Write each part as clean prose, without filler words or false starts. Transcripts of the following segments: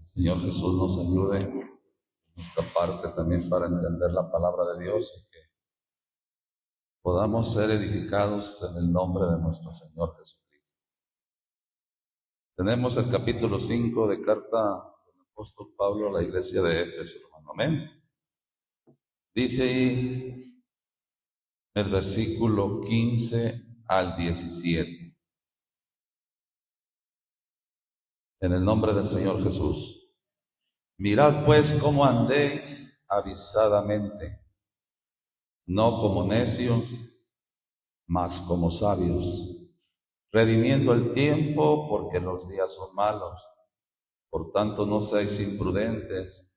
Señor Jesús nos ayude en esta parte también para entender la palabra de Dios y que podamos ser edificados en el nombre de nuestro Señor Jesucristo. Tenemos el capítulo 5 de carta del apóstol Pablo a la iglesia de Éfeso, hermano. Amén. Dice ahí el versículo 15 al 17. En el nombre del Señor Jesús. Mirad pues cómo andéis avisadamente, no como necios, mas como sabios, redimiendo el tiempo, porque los días son malos. Por tanto, no seáis imprudentes,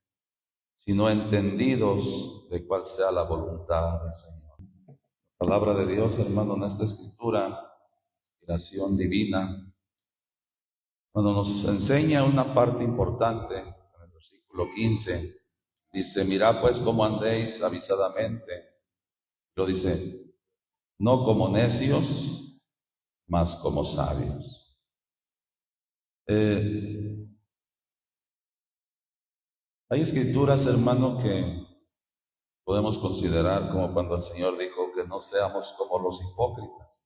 sino entendidos de cuál sea la voluntad del Señor. La palabra de Dios, hermano, en esta escritura, inspiración divina, cuando nos enseña una parte importante, en el versículo 15, dice, mirad pues cómo andéis avisadamente. Lo dice, no como necios, mas como sabios. Hay escrituras, hermano, que podemos considerar como cuando el Señor dijo que no seamos como los hipócritas.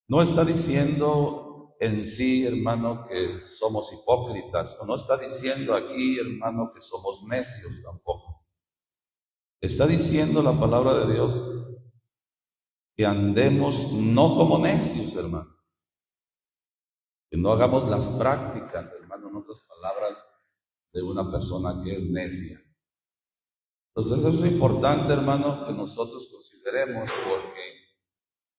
No está diciendo en sí, hermano, que somos hipócritas, o no está diciendo aquí, hermano, que somos necios tampoco. Está diciendo la palabra de Dios que andemos no como necios, hermano. Que no hagamos las prácticas, hermano, en otras palabras, de una persona que es necia. Entonces eso es importante, hermano, que nosotros consideremos, porque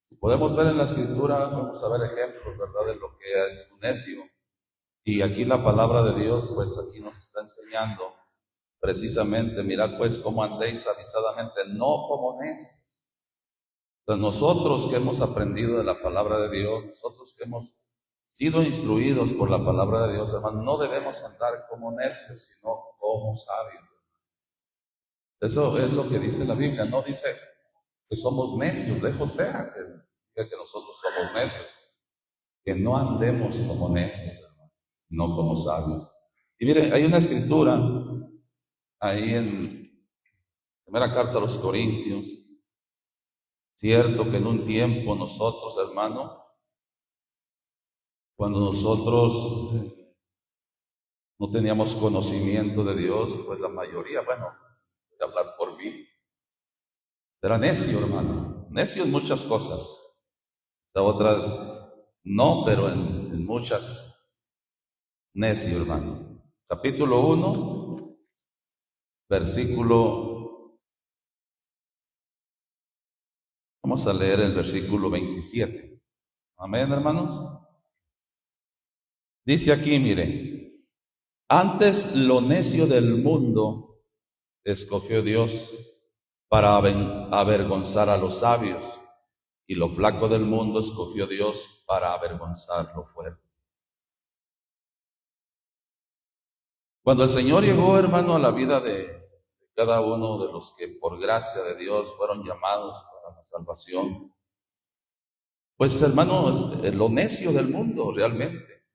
si podemos ver en la escritura, vamos a ver ejemplos, ¿verdad?, de lo que es un necio. Y aquí la palabra de Dios, pues aquí nos está enseñando precisamente, mirad pues cómo andéis avisadamente, no como necios. O sea, nosotros que hemos aprendido de la palabra de Dios, nosotros que hemos sido instruidos por la palabra de Dios, hermano, no debemos andar como necios, sino como sabios. Eso es lo que dice la Biblia, no dice que somos necios, lejos sea que diga que nosotros somos necios, que no andemos como necios, hermano, sino como sabios. Y mire, hay una escritura ahí en primera carta a los Corintios, cierto que en un tiempo nosotros, hermano, cuando nosotros no teníamos conocimiento de Dios, pues la mayoría, bueno, voy a hablar por mí, era necio, hermano, necio en muchas cosas, otras no, pero en muchas necio, hermano. Capítulo 1, versículo, vamos a leer el versículo 27. Amén, hermanos. Dice aquí, mire, antes lo necio del mundo escogió Dios para avergonzar a los sabios, y lo flaco del mundo escogió Dios para avergonzar lo fuerte. Cuando el Señor llegó, hermano, a la vida de cada uno de los que por gracia de Dios fueron llamados para la salvación, pues, hermano, lo necio del mundo realmente.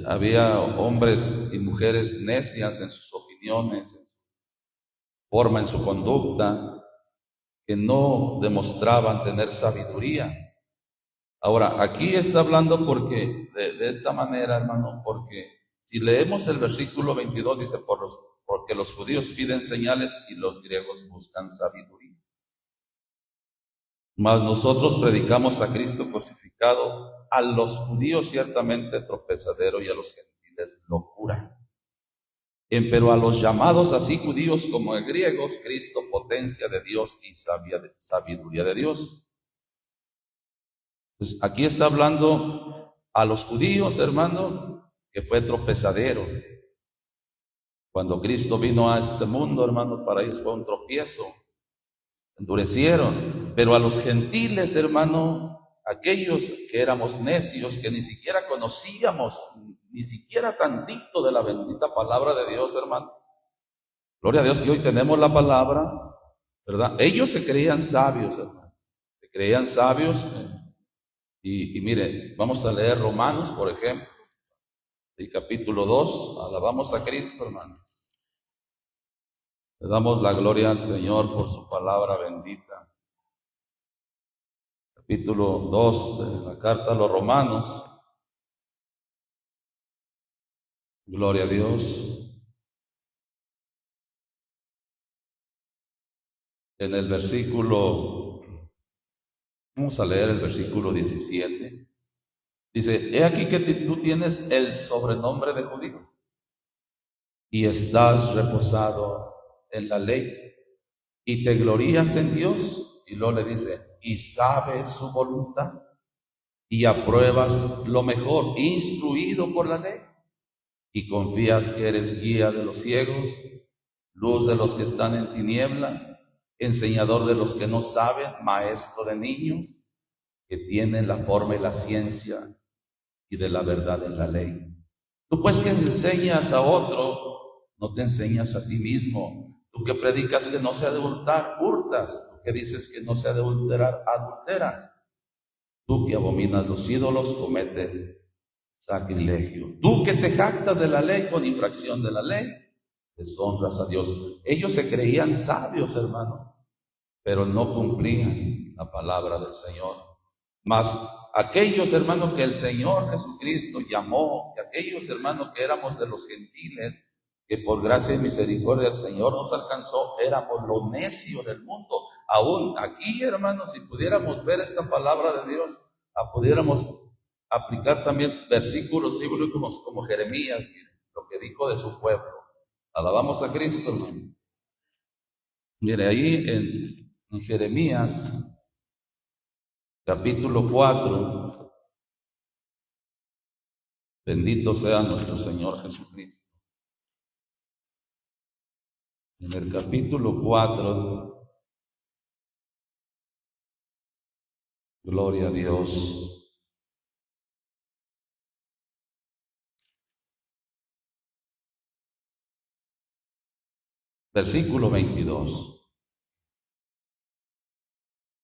Había hombres y mujeres necias en sus opiniones, en su forma, en su conducta, que no demostraban tener sabiduría. Ahora, aquí está hablando porque, de esta manera, hermano, porque si leemos el versículo 22, dice, porque los judíos piden señales y los griegos buscan sabiduría. Mas nosotros predicamos a Cristo crucificado, a los judíos ciertamente tropezadero y a los gentiles locura. Pero a los llamados así judíos como griegos, Cristo potencia de Dios y sabiduría de Dios. Entonces, aquí está hablando a los judíos, hermano, que fue tropezadero. Cuando Cristo vino a este mundo, hermano, para ellos fue un tropiezo. Endurecieron. Pero a los gentiles, hermano, aquellos que éramos necios, que ni siquiera conocíamos, ni siquiera tantito de la bendita palabra de Dios, hermano. Gloria a Dios que hoy tenemos la palabra, ¿verdad? Ellos se creían sabios, hermano. Se creían sabios. Y mire, vamos a leer Romanos, por ejemplo. y capítulo 2. Alabamos a Cristo, hermanos. Le damos la gloria al Señor por su palabra bendita. Capítulo 2 de la carta a los Romanos. Gloria a Dios. En el versículo, vamos a leer el versículo 17. Dice: he aquí que tú tienes el sobrenombre de judío y estás reposado en la ley y te glorías en Dios. Y luego le dice: y sabes su voluntad y apruebas lo mejor, instruido por la ley, y confías que eres guía de los ciegos, luz de los que están en tinieblas, enseñador de los que no saben, maestro de niños que tienen la forma y la ciencia y de la verdad en la ley. Tú pues que enseñas a otro, no te enseñas a ti mismo. Tú que predicas que no se ha de hurtar, hurtas. Tú que dices que no se ha de adulterar, adulteras. Tú que abominas los ídolos, cometes sacrilegio. Tú que te jactas de la ley con infracción de la ley, deshonras a Dios. Ellos se creían sabios, hermano, pero no cumplían la palabra del Señor. Mas aquellos, hermanos, que el Señor Jesucristo llamó, que aquellos, hermanos, que éramos de los gentiles, que por gracia y misericordia del Señor nos alcanzó, éramos lo necio del mundo. Aún aquí, hermanos, si pudiéramos ver esta palabra de Dios, pudiéramos aplicar también versículos bíblicos como Jeremías, lo que dijo de su pueblo. Alabamos a Cristo, hermano. Mire, ahí en Jeremías, capítulo 4, bendito sea nuestro Señor Jesucristo. En el capítulo 4, gloria a Dios. Versículo 22.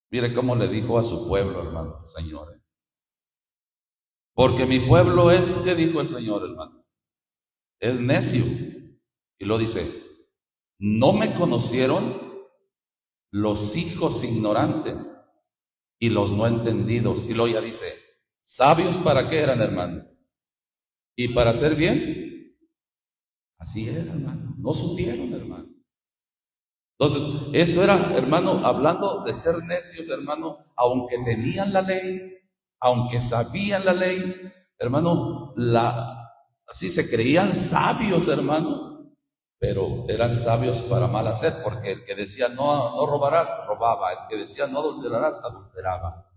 Mire cómo le dijo a su pueblo, hermano, Señor. Porque mi pueblo es, ¿qué dijo el Señor, hermano? Es necio. Y lo dice: no me conocieron los hijos ignorantes y los no entendidos. Y luego ya dice: ¿sabios para qué eran, hermano? ¿Y para hacer bien? Así era, hermano. No supieron, hermano. Entonces, eso era, hermano, hablando de ser necios, hermano, aunque tenían la ley, aunque sabían la ley, hermano, así se creían sabios, hermano, pero eran sabios para mal hacer, porque el que decía no robarás, robaba; el que decía no adulterarás, adulteraba.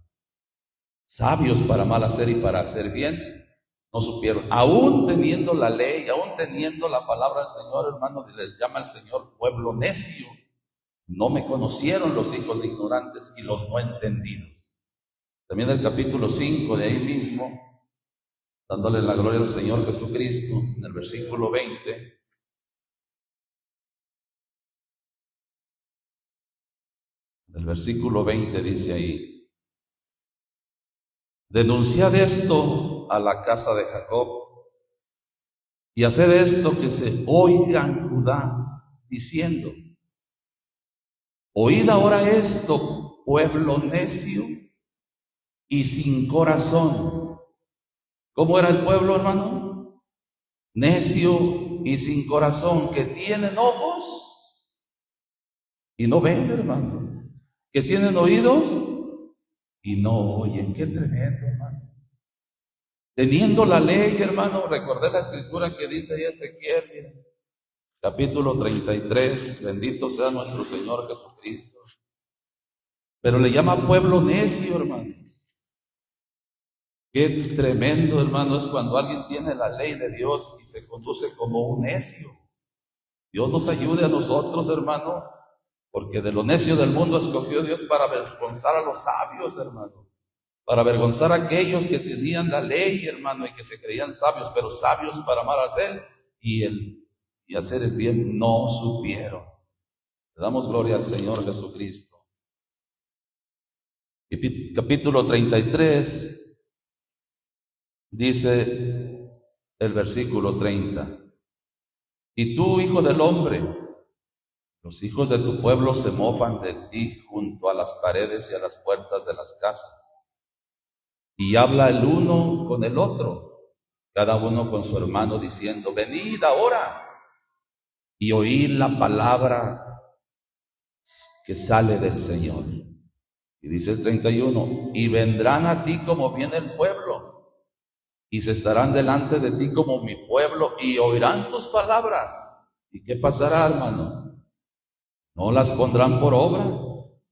Sabios para mal hacer y para hacer bien, no supieron. Aún teniendo la ley, aún teniendo la palabra del Señor, hermano, les llama el Señor pueblo necio. No me conocieron los hijos de ignorantes y los no entendidos. También el capítulo 5 de ahí mismo, dándole la gloria al Señor Jesucristo, en el versículo 20. El versículo 20 dice ahí: denunciad esto a la casa de Jacob y haced esto que se oiga en Judá, diciendo: oíd ahora esto, pueblo necio y sin corazón. ¿Cómo era el pueblo, hermano? Necio y sin corazón, que tienen ojos y no ven, hermano, que tienen oídos y no oyen. Qué tremendo, hermano. Teniendo la ley, hermano, recordé la escritura que dice ahí Ezequiel, miren, capítulo 33, bendito sea nuestro Señor Jesucristo. Pero le llama pueblo necio, hermano. Qué tremendo, hermano, es cuando alguien tiene la ley de Dios y se conduce como un necio. Dios nos ayude a nosotros, hermano, porque de lo necio del mundo escogió Dios para avergonzar a los sabios, hermano. Para avergonzar a aquellos que tenían la ley, hermano, y que se creían sabios, pero sabios para mal hacer y hacer el bien no supieron. Le damos gloria al Señor Jesucristo. Capítulo 33 dice el versículo 30. Y tú, hijo del hombre, los hijos de tu pueblo se mofan de ti junto a las paredes y a las puertas de las casas. Y habla el uno con el otro, cada uno con su hermano, diciendo: venid ahora y oíd la palabra que sale del Señor. Y dice el 31, y vendrán a ti como viene el pueblo, y se estarán delante de ti como mi pueblo, y oirán tus palabras. ¿Y qué pasará, hermano? No las pondrán por obra,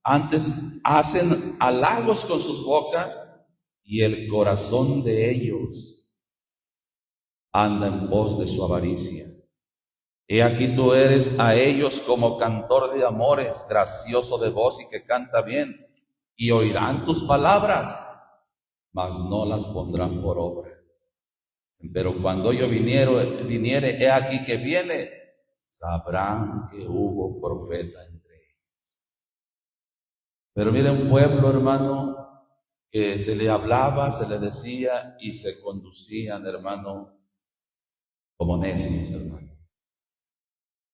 antes hacen halagos con sus bocas, y el corazón de ellos anda en pos de su avaricia. He aquí tú eres a ellos como cantor de amores, gracioso de voz y que canta bien, y oirán tus palabras, mas no las pondrán por obra. Pero cuando yo viniere, he aquí que viene, sabrán que hubo profeta entre ellos. Pero mire, un pueblo, hermano, que se le hablaba, se le decía y se conducían, hermano, como necios, hermano.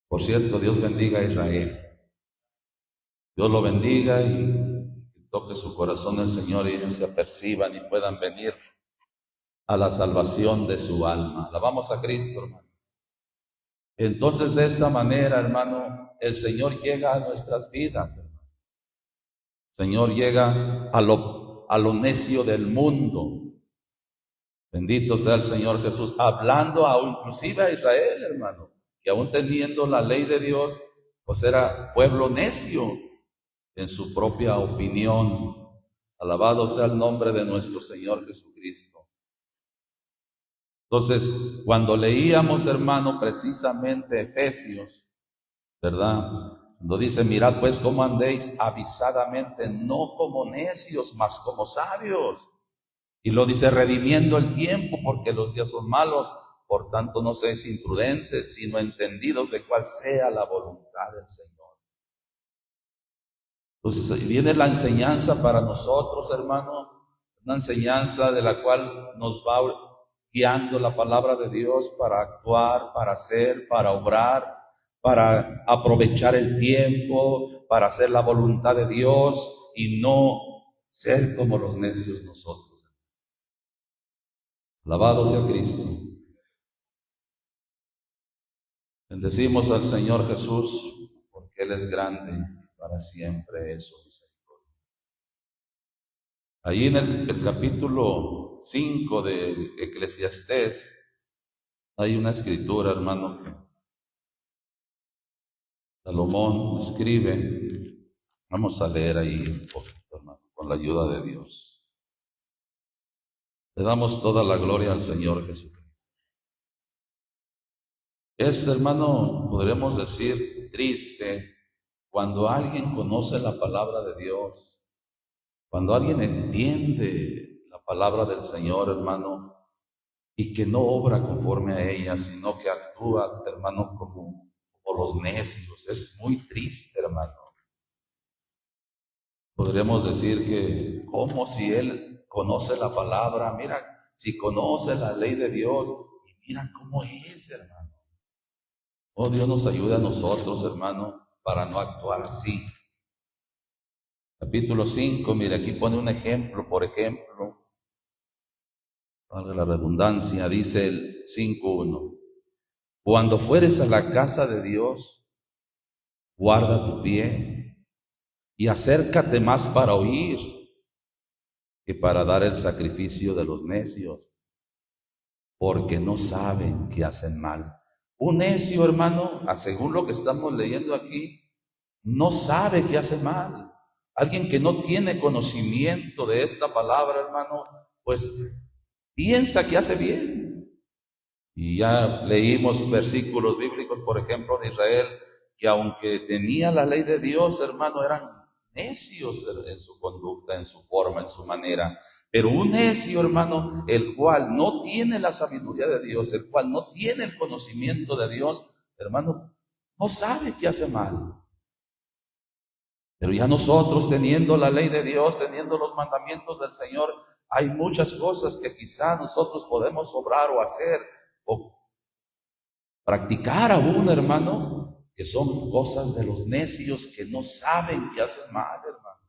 Por cierto, Dios bendiga a Israel. Dios lo bendiga y toque su corazón el Señor y ellos se aperciban y puedan venir a la salvación de su alma. Alabamos a Cristo, hermanos. Entonces, de esta manera, hermano, el Señor llega a nuestras vidas, hermano. El Señor llega a lo necio del mundo. Bendito sea el Señor Jesús, hablando inclusive a Israel, hermano, que aún teniendo la ley de Dios, pues era pueblo necio en su propia opinión. Alabado sea el nombre de nuestro Señor Jesucristo. Entonces, cuando leíamos, hermano, precisamente Efesios, ¿verdad? Cuando dice: mirad pues cómo andéis avisadamente, no como necios, mas como sabios. Y lo dice: redimiendo el tiempo, porque los días son malos, por tanto no seáis imprudentes, sino entendidos de cuál sea la voluntad del Señor. Entonces viene la enseñanza para nosotros, hermano, una enseñanza de la cual nos va guiando la palabra de Dios para actuar, para hacer, para obrar, para aprovechar el tiempo, para hacer la voluntad de Dios y no ser como los necios nosotros. Alabado sea Cristo. Bendecimos al Señor Jesús, porque Él es grande, para siempre es su misericordia. Allí en el capítulo 5 de Eclesiastés hay una escritura, hermano, que Salomón escribe. Vamos a leer ahí un poquito, hermano, con la ayuda de Dios. Le damos toda la gloria al Señor Jesucristo. Es, hermano, podremos decir, triste cuando alguien conoce la palabra de Dios, cuando alguien entiende la palabra del Señor, hermano, y que no obra conforme a ella, sino que actúa, hermano, como los necios. Es muy triste, hermano. Podríamos decir que, como si él conoce la palabra, mira, si conoce la ley de Dios, y mira cómo es, hermano. Oh, Dios nos ayude a nosotros, hermano, para no actuar así. Capítulo 5, mire, aquí pone un ejemplo, por ejemplo, valga la redundancia, dice el 5:1. Cuando fueres a la casa de Dios, guarda tu pie y acércate más para oír que para dar el sacrificio de los necios, porque no saben que hacen mal. Un necio, hermano, según lo que estamos leyendo aquí, no sabe que hace mal. Alguien que no tiene conocimiento de esta palabra, hermano, pues piensa que hace bien. Y ya leímos versículos bíblicos, por ejemplo, de Israel, que aunque tenía la ley de Dios, hermano, eran necios en su conducta, en su forma, en su manera. Pero un necio, hermano, el cual no tiene la sabiduría de Dios, el cual no tiene el conocimiento de Dios, hermano, no sabe que hace mal. Pero ya nosotros, teniendo la ley de Dios, teniendo los mandamientos del Señor, hay muchas cosas que quizá nosotros podemos obrar o hacer o practicar aún, hermano, que son cosas de los necios que no saben que hacen mal, hermano.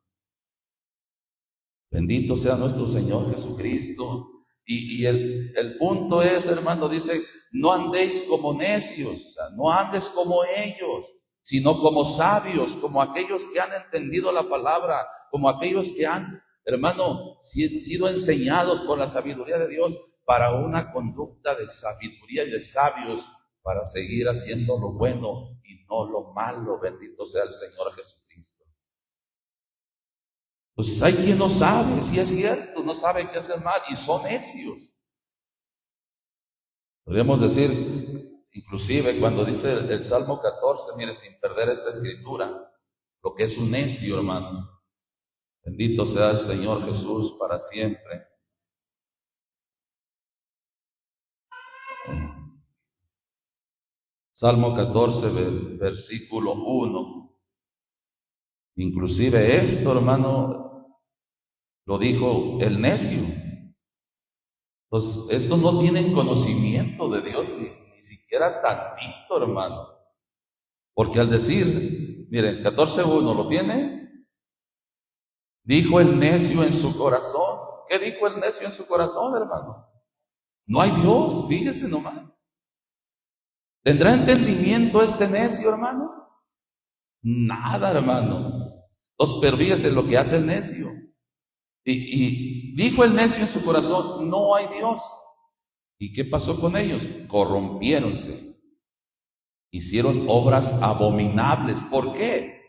Bendito sea nuestro Señor Jesucristo. Y el punto es, hermano, dice, no andéis como necios, o sea, no andes como ellos, sino como sabios, como aquellos que han entendido la palabra, como aquellos que han, hermano, sido enseñados por la sabiduría de Dios para una conducta de sabiduría y de sabios, para seguir haciendo lo bueno y no lo malo. Bendito sea el Señor Jesucristo. Pues hay quien no sabe, si es cierto, no sabe qué hacer mal y son necios. Podríamos decir, inclusive cuando dice el Salmo 14, mire, sin perder esta escritura, lo que es un necio, hermano. Bendito sea el Señor Jesús para siempre. Salmo 14, versículo 1. Inclusive esto, hermano, lo dijo el necio. Entonces, estos no tienen conocimiento de Dios ni siquiera tantito, hermano. Porque al decir, miren, 14:1, ¿lo tiene? Dijo el necio en su corazón. ¿Qué dijo el necio en su corazón, hermano? No hay Dios, fíjese nomás. ¿Tendrá entendimiento este necio, hermano? Nada, hermano. Entonces, pero fíjese lo que hace el necio. Y dijo el necio en su corazón, no hay Dios. ¿Y qué pasó con ellos? Corrompiéronse. Hicieron obras abominables. ¿Por qué?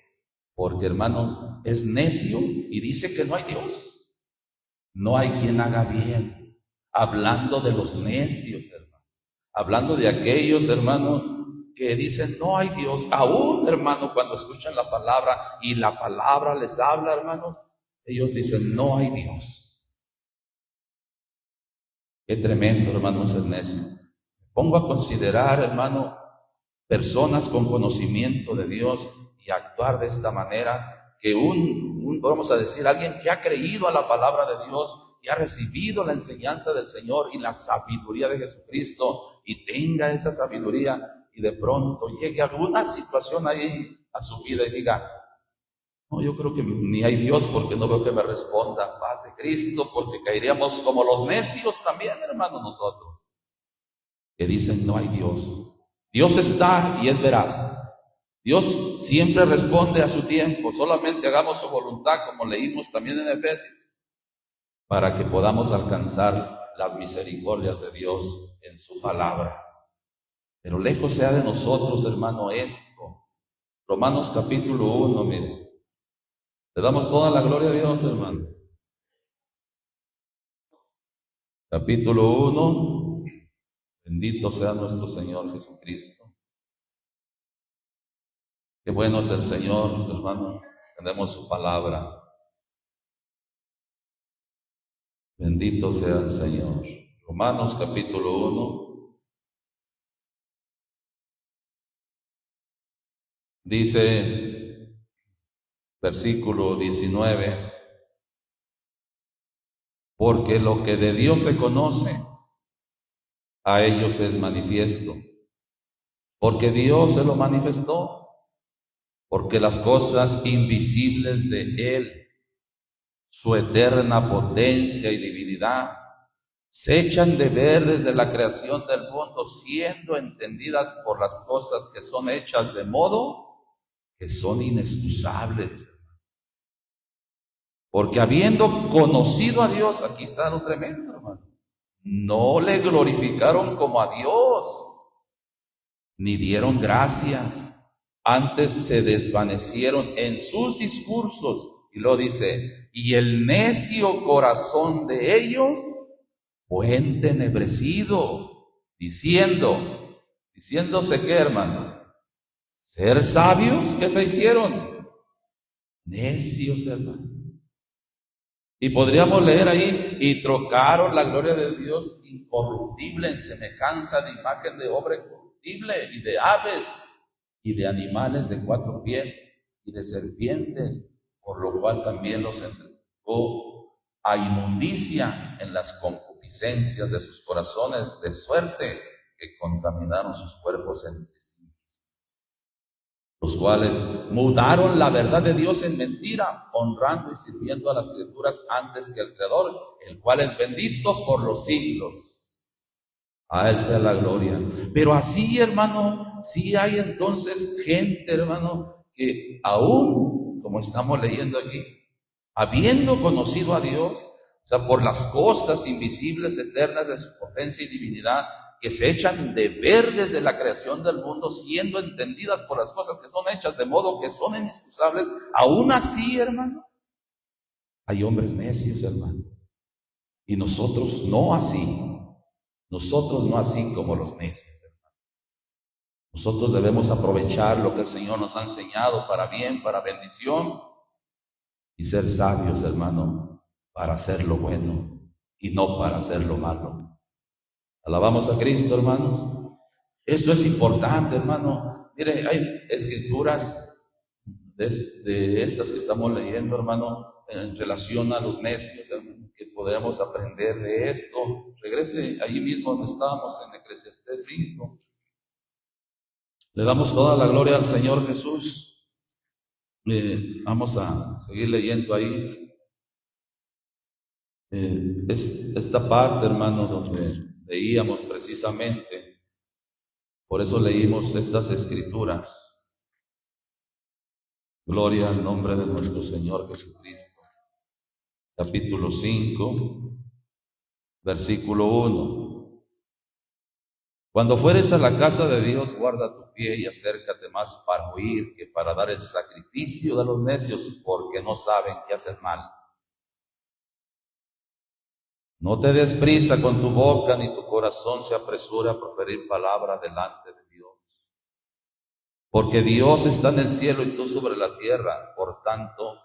Porque, hermano, es necio y dice que no hay Dios. No hay quien haga bien. Hablando de los necios, hermano. Hablando de aquellos, hermano, que dicen no hay Dios. Aún, hermano, cuando escuchan la palabra y la palabra les habla, hermanos, ellos dicen no hay Dios. Qué tremendo, hermano, es el necio. Pongo a considerar, hermano, personas con conocimiento de Dios y actuar de esta manera, que vamos a decir, alguien que ha creído a la palabra de Dios, que ha recibido la enseñanza del Señor y la sabiduría de Jesucristo, y tenga esa sabiduría, y de pronto llegue alguna situación ahí a su vida y diga, no, yo creo que ni hay Dios porque no veo que me responda, paz de Cristo, porque caeríamos como los necios también, hermano, nosotros, que dicen no hay Dios. Dios está y es veraz. Dios siempre responde a su tiempo. Solamente hagamos su voluntad, como leímos también en Efesios, para que podamos alcanzar las misericordias de Dios en su palabra. Pero lejos sea de nosotros, hermano, esto. Romanos capítulo 1, mire. Le damos toda la gloria a Dios, hermano. Capítulo 1. Bendito sea nuestro Señor Jesucristo. Qué bueno es el Señor, hermano. Tenemos su palabra. Bendito sea el Señor. Romanos capítulo 1. Dice, versículo 19, porque lo que de Dios se conoce, a ellos es manifiesto, porque Dios se lo manifestó, porque las cosas invisibles de Él, su eterna potencia y divinidad, se echan de ver desde la creación del mundo, siendo entendidas por las cosas que son hechas de modo que son inexcusables. Porque habiendo conocido a Dios, aquí está lo tremendo, hermano, no le glorificaron como a Dios, ni dieron gracias, antes se desvanecieron en sus discursos. Y lo dice, y el necio corazón de ellos fue entenebrecido, diciéndose qué, hermano, ser sabios, ¿qué se hicieron? Necios, hermano. Y podríamos leer ahí, y trocaron la gloria de Dios incorruptible en semejanza de imagen de hombre corruptible, y de aves, y de animales de 4 pies, y de serpientes, por lo cual también los entregó a inmundicia en las concupiscencias de sus corazones, de suerte que contaminaron sus cuerpos entre sí, los cuales mudaron la verdad de Dios en mentira, honrando y sirviendo a las Escrituras antes que al Creador, el cual es bendito por los siglos. A Él sea la gloria. Pero así, hermano, sí hay entonces gente, hermano, que aún, como estamos leyendo aquí, habiendo conocido a Dios, o sea, por las cosas invisibles, eternas de su potencia y divinidad, que se echan de ver desde la creación del mundo, siendo entendidas por las cosas que son hechas, de modo que son inexcusables, aún así, hermano, hay hombres necios, hermano, y nosotros no así. Nosotros no así como los necios, hermano. Nosotros debemos aprovechar lo que el Señor nos ha enseñado para bien, para bendición, y ser sabios, hermano, para hacer lo bueno y no para hacer lo malo. Alabamos a Cristo, hermanos. Esto es importante, hermano. Mire, hay escrituras de estas que estamos leyendo, hermano, en relación a los necios, hermano, que podremos aprender de esto. Regrese allí mismo donde estábamos, en Eclesiastés 5. Le damos toda la gloria al Señor Jesús. Vamos a seguir leyendo ahí. Es esta parte, hermano, donde leíamos precisamente. Por eso leímos estas escrituras. Gloria al nombre de nuestro Señor Jesucristo. Capítulo 5, versículo 1. Cuando fueres a la casa de Dios, guarda tu pie y acércate más para oír que para dar el sacrificio de los necios, porque no saben que hacen mal. No te des prisa con tu boca, ni tu corazón se apresure a proferir palabra delante de Dios. Porque Dios está en el cielo y tú sobre la tierra, por tanto,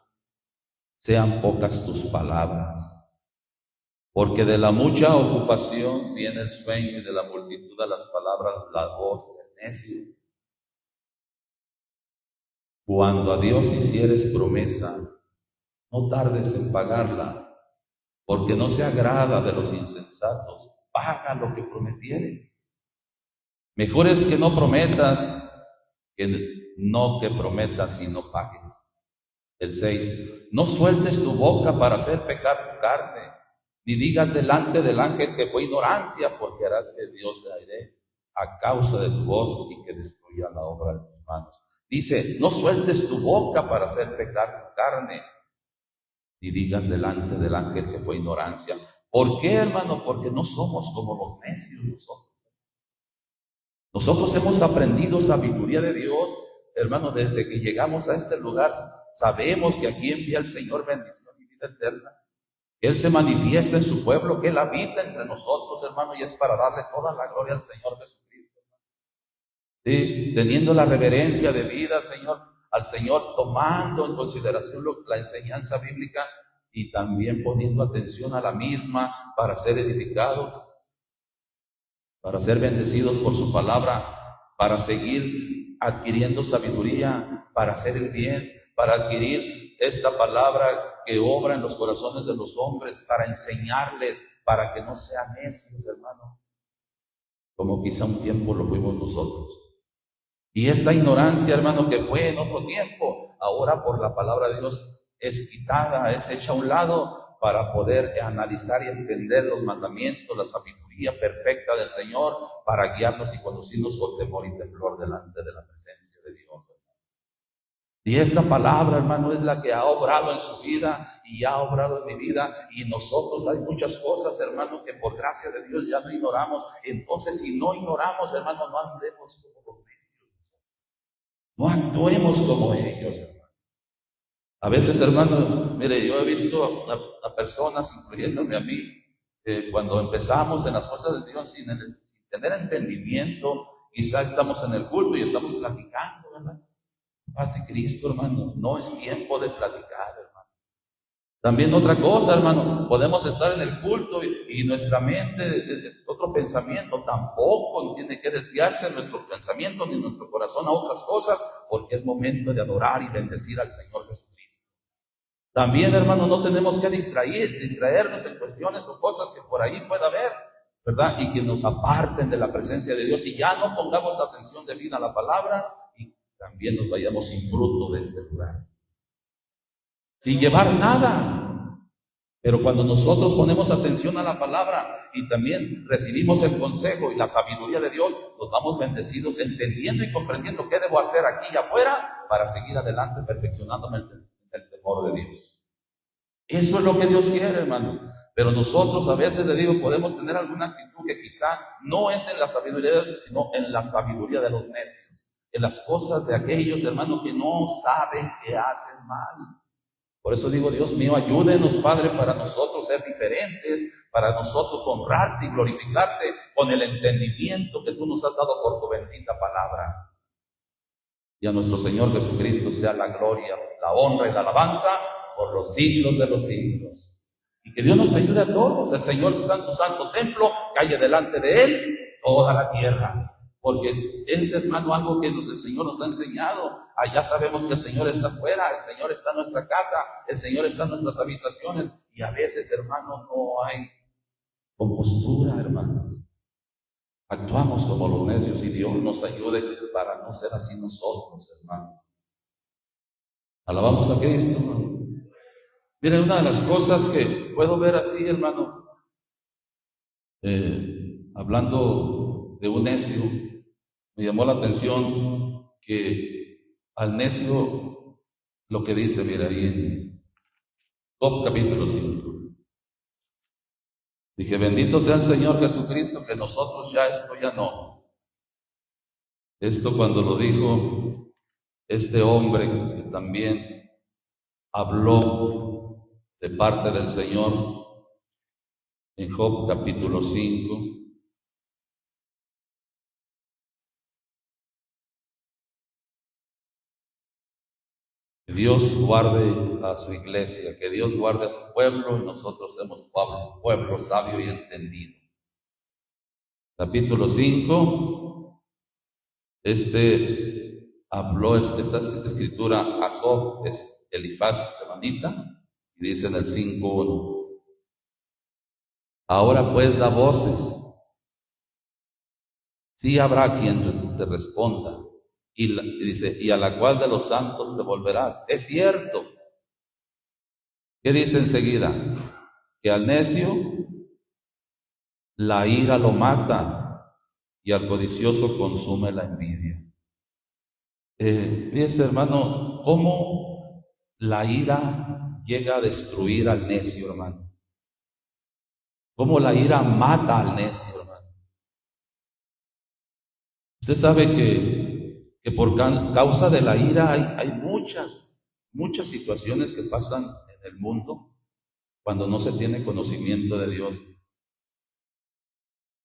sean pocas tus palabras. Porque de la mucha ocupación viene el sueño, y de la multitud de las palabras la voz del necio. Cuando a Dios hicieres promesa, no tardes en pagarla, porque no se agrada de los insensatos. Paga lo que prometieres. Mejor es que no prometas que prometas y no pagues. El 6. No sueltes tu boca para hacer pecar tu carne, ni digas delante del ángel que fue ignorancia, porque harás que Dios se aire a causa de tu voz y que destruya la obra de tus manos. Dice, no sueltes tu boca para hacer pecar tu carne, ni digas delante del ángel que fue ignorancia. ¿Por qué, hermano? Porque no somos como los necios nosotros. Nosotros hemos aprendido sabiduría de Dios, hermano, desde que llegamos a este lugar. Sabemos que aquí envía el Señor bendición y vida eterna. Él se manifiesta en su pueblo, que Él habita entre nosotros, hermano, y es para darle toda la gloria al Señor Jesucristo. Sí, teniendo la reverencia de vida, Señor, al Señor, tomando en consideración la enseñanza bíblica y también poniendo atención a la misma para ser edificados, para ser bendecidos por su palabra, para seguir adquiriendo sabiduría, para hacer el bien, para adquirir esta palabra que obra en los corazones de los hombres, para enseñarles, para que no sean necios, hermano, como quizá un tiempo lo fuimos nosotros. Y esta ignorancia, hermano, que fue en otro tiempo, ahora por la palabra de Dios es quitada, es hecha a un lado para poder analizar y entender los mandamientos, la sabiduría perfecta del Señor, para guiarnos y conducirnos con temor y temblor delante de la presencia de Dios. Y esta palabra, hermano, es la que ha obrado en su vida y ha obrado en mi vida. Y nosotros hay muchas cosas, hermano, que por gracia de Dios ya no ignoramos. Entonces, si no ignoramos, hermano, no andemos como los necios. No actuemos como ellos, hermano. A veces, hermano, mire, yo he visto a personas, incluyéndome a mí, cuando empezamos en las cosas de Dios sin tener entendimiento, quizá estamos en el culto y estamos platicando, ¿verdad? Paz de Cristo, hermano, no es tiempo de platicar, hermano. También otra cosa, hermano, podemos estar en el culto y nuestra mente, otro pensamiento, tampoco tiene que desviarse nuestro pensamiento ni nuestro corazón a otras cosas, porque es momento de adorar y bendecir al Señor Jesucristo. También, hermano, no tenemos que distraernos en cuestiones o cosas que por ahí pueda haber. ¿verdad? Y que nos aparten de la presencia de Dios y ya no pongamos la atención debida a la palabra y también nos vayamos sin fruto de este lugar. Sin llevar nada. Pero cuando nosotros ponemos atención a la palabra y también recibimos el consejo y la sabiduría de Dios, nos vamos bendecidos entendiendo y comprendiendo qué debo hacer aquí y afuera para seguir adelante perfeccionándome en el temor de Dios. Eso es lo que Dios quiere, hermano. Pero nosotros a veces, le digo, podemos tener alguna actitud que quizá no es en la sabiduría de Dios, sino en la sabiduría de los necios, en las cosas de aquellos, hermano, que no saben que hacen mal. Por eso digo, Dios mío, ayúdenos, Padre, para nosotros ser diferentes, para nosotros honrarte y glorificarte con el entendimiento que tú nos has dado por tu bendita palabra. Y a nuestro Señor Jesucristo sea la gloria, la honra y la alabanza por los siglos de los siglos. Y que Dios nos ayude a todos. El Señor está en su santo templo, calle delante de Él toda la tierra. Porque es, hermano, algo que el Señor nos ha enseñado. Allá sabemos que el Señor está afuera, el Señor está en nuestra casa, el Señor está en nuestras habitaciones. Y a veces, hermano, no hay compostura, hermanos. Actuamos como los necios y Dios nos ayude para no ser así nosotros, hermano. Alabamos a Cristo, hermano. Miren, una de las cosas que puedo ver así, hermano, hablando de un necio, me llamó la atención que al necio lo que dice, mira ahí en Job capítulo 5. Dije, bendito sea el Señor Jesucristo, que nosotros ya esto ya no. Esto cuando lo dijo este hombre que también habló de parte del Señor en Job capítulo 5. Que Dios guarde a su iglesia, que Dios guarde a su pueblo, y nosotros somos pueblo sabio y entendido. Capítulo 5, habló esta escritura a Job, es Elifaz temanita, y dice en el 5:1: ahora pues da voces, sí habrá quien te responda. Y dice, y a la cual de los santos te volverás. Es cierto. ¿Qué dice enseguida? Que al necio la ira lo mata y al codicioso consume la envidia. Fíjese, hermano, cómo la ira llega a destruir al necio, hermano. Cómo la ira mata al necio, hermano. Usted sabe que por causa de la ira hay muchas situaciones que pasan en el mundo cuando no se tiene conocimiento de Dios.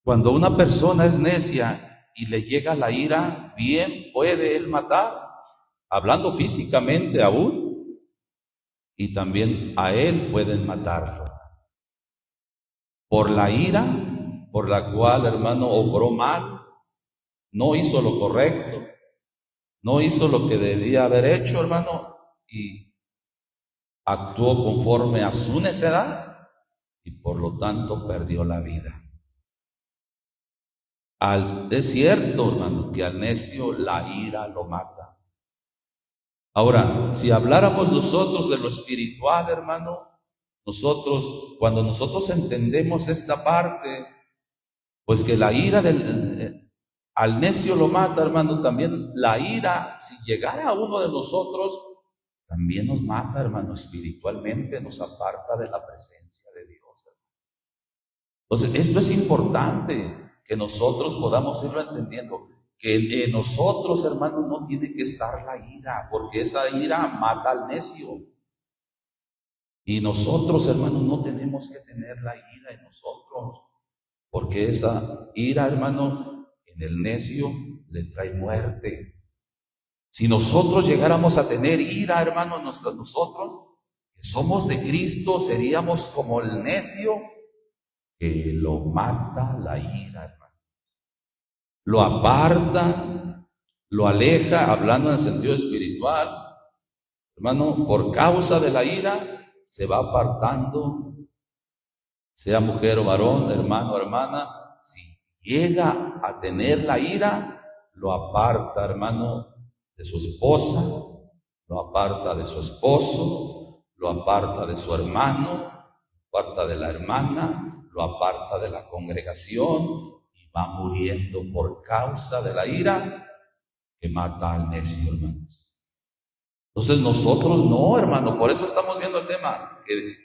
Cuando una persona es necia y le llega la ira, bien puede él matar, hablando físicamente aún, y también a él pueden matarlo. Por la ira, por la cual, hermano, obró mal, no hizo lo correcto, no hizo lo que debía haber hecho, hermano, y actuó conforme a su necedad y por lo tanto perdió la vida. Es cierto, hermano, que al necio la ira lo mata. Ahora, si habláramos nosotros de lo espiritual, hermano, cuando nosotros entendemos esta parte, pues que la ira al necio lo mata, hermano, también la ira, si llegara a uno de nosotros, también nos mata, hermano, espiritualmente, nos aparta de la presencia de Dios. Entonces, esto es importante, que nosotros podamos irlo entendiendo, que en nosotros, hermano, no tiene que estar la ira, porque esa ira mata al necio. Y nosotros, hermano, no tenemos que tener la ira en nosotros, porque esa ira, hermano, en el necio le trae muerte. Si nosotros llegáramos a tener ira, hermano, nosotros, que somos de Cristo, seríamos como el necio que lo mata la ira, hermano. Lo aparta, lo aleja, hablando en el sentido espiritual. Hermano, por causa de la ira, se va apartando, sea mujer o varón, hermano o hermana, llega a tener la ira, lo aparta, hermano, de su esposa, lo aparta de su esposo, lo aparta de su hermano, lo aparta de la hermana, lo aparta de la congregación y va muriendo por causa de la ira que mata al necio, hermanos. Entonces nosotros no, hermano, por eso estamos viendo el tema que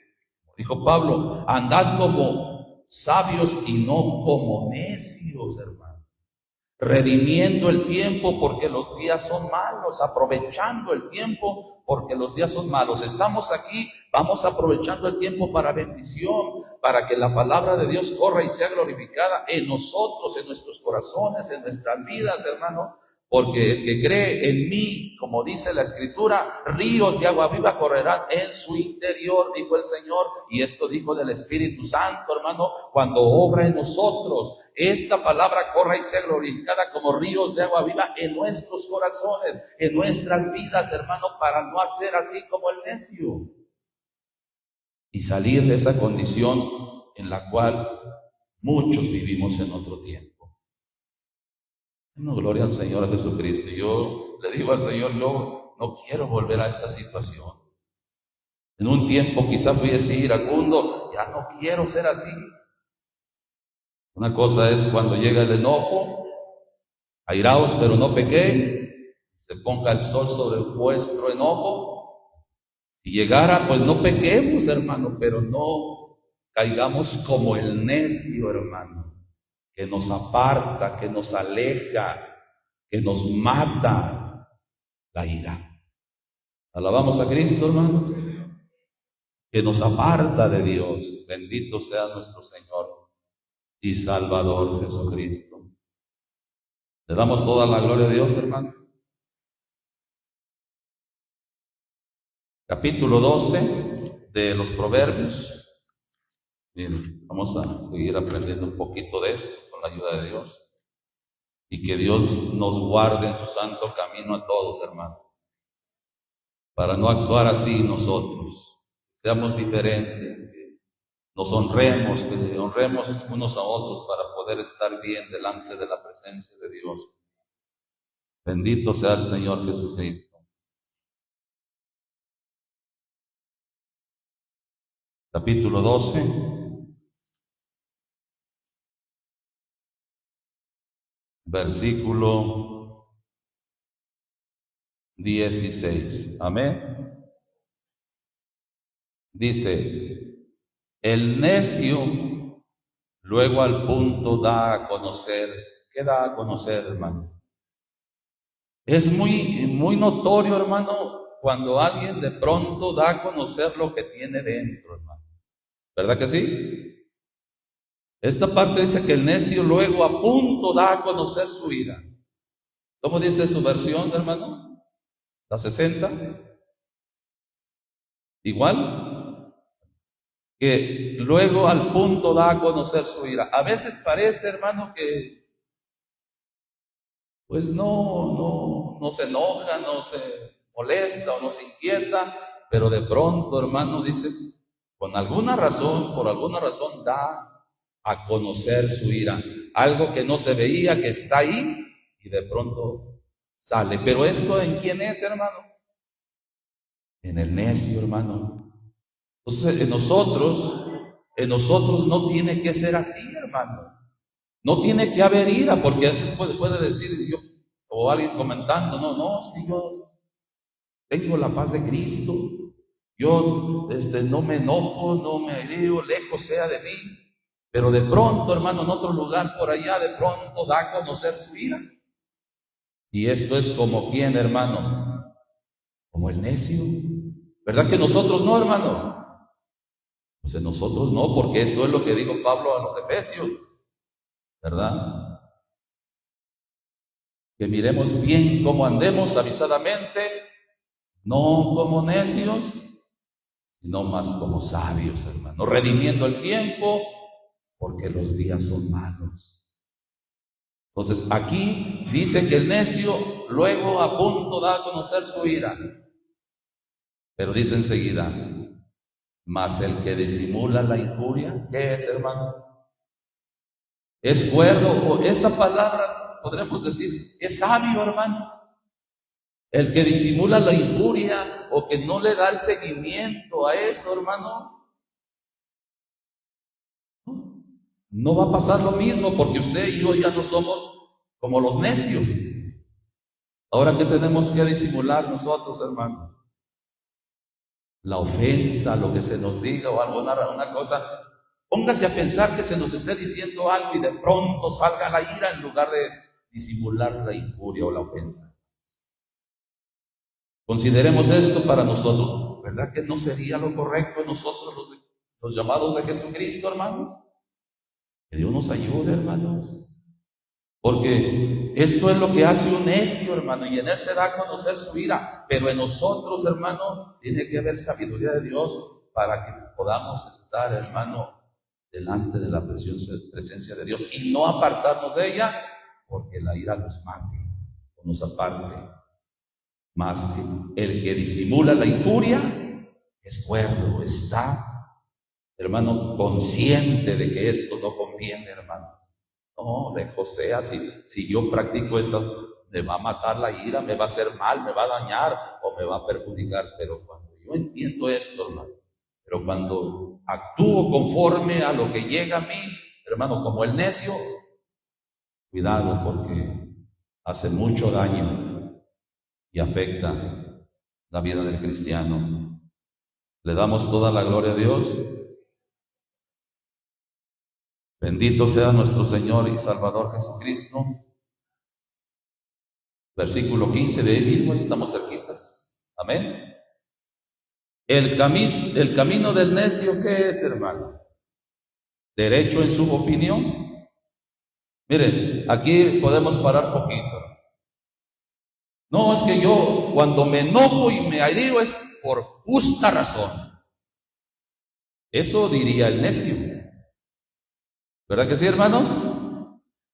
dijo Pablo: andad como sabios y no como necios, hermano, redimiendo el tiempo porque los días son malos, aprovechando el tiempo porque los días son malos. Estamos aquí, vamos aprovechando el tiempo para bendición, para que la palabra de Dios corra y sea glorificada en nosotros, en nuestros corazones, en nuestras vidas, hermano. Porque el que cree en mí, como dice la Escritura, ríos de agua viva correrán en su interior, dijo el Señor. Y esto dijo del Espíritu Santo, hermano, cuando obra en nosotros. Esta palabra corra y sea glorificada como ríos de agua viva en nuestros corazones, en nuestras vidas, hermano, para no hacer así como el necio. Y salir de esa condición en la cual muchos vivimos en otro tiempo. No, gloria al Señor Jesucristo. Yo le digo al Señor, yo no quiero volver a esta situación. En un tiempo quizá fui a decir al mundo, ya no quiero ser así. Una cosa es cuando llega el enojo, airaos pero no pequéis, se ponga el sol sobre vuestro enojo. Si llegara, pues no pequemos, hermano, pero no caigamos como el necio, hermano, que nos aparta, que nos aleja, que nos mata la ira. Alabamos a Cristo, hermanos, que nos aparta de Dios. Bendito sea nuestro Señor y Salvador Jesucristo. Le damos toda la gloria a Dios, hermano. Capítulo 12 de los Proverbios. Bien, vamos a seguir aprendiendo un poquito de esto con la ayuda de Dios. Y que Dios nos guarde en su santo camino a todos, hermano, para no actuar así nosotros. Seamos diferentes, que nos honremos, que honremos unos a otros para poder estar bien delante de la presencia de Dios. Bendito sea el Señor Jesucristo. Capítulo 12. Versículo 16. Amén. Dice: el necio luego al punto da a conocer. ¿Qué da a conocer, hermano? Es muy notorio, hermano, cuando alguien de pronto da a conocer lo que tiene dentro, hermano. ¿Verdad que sí? Esta parte dice que el necio luego a punto da a conocer su ira. ¿Cómo dice su versión, hermano? ¿La 60? Igual. Que luego al punto da a conocer su ira. A veces parece, hermano, que pues no se enoja, no se molesta o no se inquieta, pero de pronto, hermano, dice, por alguna razón da a conocer su ira. Algo que no se veía, que está ahí y de pronto sale. Pero esto, ¿en quién es, hermano? En el necio, hermano. Entonces, en nosotros no tiene que ser así, hermano. No tiene que haber ira, porque antes puede decir yo, o alguien comentando, no, es que yo tengo la paz de Cristo, yo no me enojo, no me aireo, lejos sea de mí. Pero de pronto, hermano, en otro lugar por allá, de pronto da a conocer su ira. Y esto es como ¿quién, hermano? Como el necio. ¿Verdad que nosotros no, hermano? Pues en nosotros no, porque eso es lo que dijo Pablo a los Efesios, ¿verdad? Que miremos bien cómo andemos avisadamente, no como necios, sino más como sabios, hermano, redimiendo el tiempo, porque los días son malos. Entonces aquí dice que el necio luego a punto da a conocer su ira, pero dice enseguida, mas el que disimula la injuria, ¿qué es, hermano? es cuerdo, o esta palabra podremos decir, es sabio, hermanos. El que disimula la injuria o que no le da el seguimiento a eso, hermano, no va a pasar lo mismo, porque usted y yo ya no somos como los necios. Ahora, ¿qué tenemos que disimular nosotros, hermano? La ofensa, lo que se nos diga o alguna cosa. Póngase a pensar que se nos esté diciendo algo y de pronto salga la ira en lugar de disimular la injuria o la ofensa. Consideremos esto para nosotros. ¿Verdad que no sería lo correcto en nosotros los llamados de Jesucristo, hermanos? Que Dios nos ayude, hermanos. Porque esto es lo que hace un necio, hermano, y en él se da a conocer su ira. Pero en nosotros, hermano, tiene que haber sabiduría de Dios para que podamos estar, hermano, delante de la presencia de Dios y no apartarnos de ella, porque la ira nos mate o nos aparte. Más que el que disimula la injuria es cuerdo, está, hermano, consciente de que esto no conviene, hermanos. No, lejos sea, si yo practico esto, me va a matar la ira, me va a hacer mal, me va a dañar o me va a perjudicar. Pero cuando yo entiendo esto, hermano, pero cuando actúo conforme a lo que llega a mí, hermano, como el necio, cuidado, porque hace mucho daño y afecta la vida del cristiano. Le damos toda la gloria a Dios. Bendito sea nuestro Señor y Salvador Jesucristo. Versículo 15 de ahí mismo, ahí estamos cerquitas. Amén. El camino del necio, ¿qué es, hermano? Derecho en su opinión. Miren, aquí podemos parar poquito. No, es que yo cuando me enojo y me airo es por justa razón. Eso diría el necio. ¿Verdad que sí, hermanos?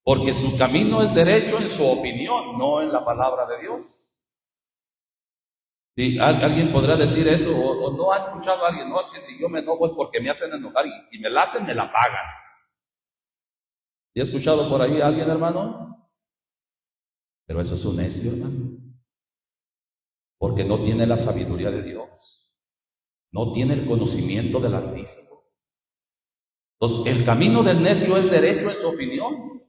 Porque su camino es derecho en su opinión, no en la palabra de Dios. Si alguien podrá decir eso, o no ha escuchado a alguien, no, es que si yo me enojo es porque me hacen enojar, y si me la hacen, me la pagan. ¿Sí ha escuchado por ahí a alguien, hermano? Pero eso es un necio, hermano. Porque no tiene la sabiduría de Dios, no tiene el conocimiento del Altísimo. Entonces, el camino del necio es derecho en su opinión,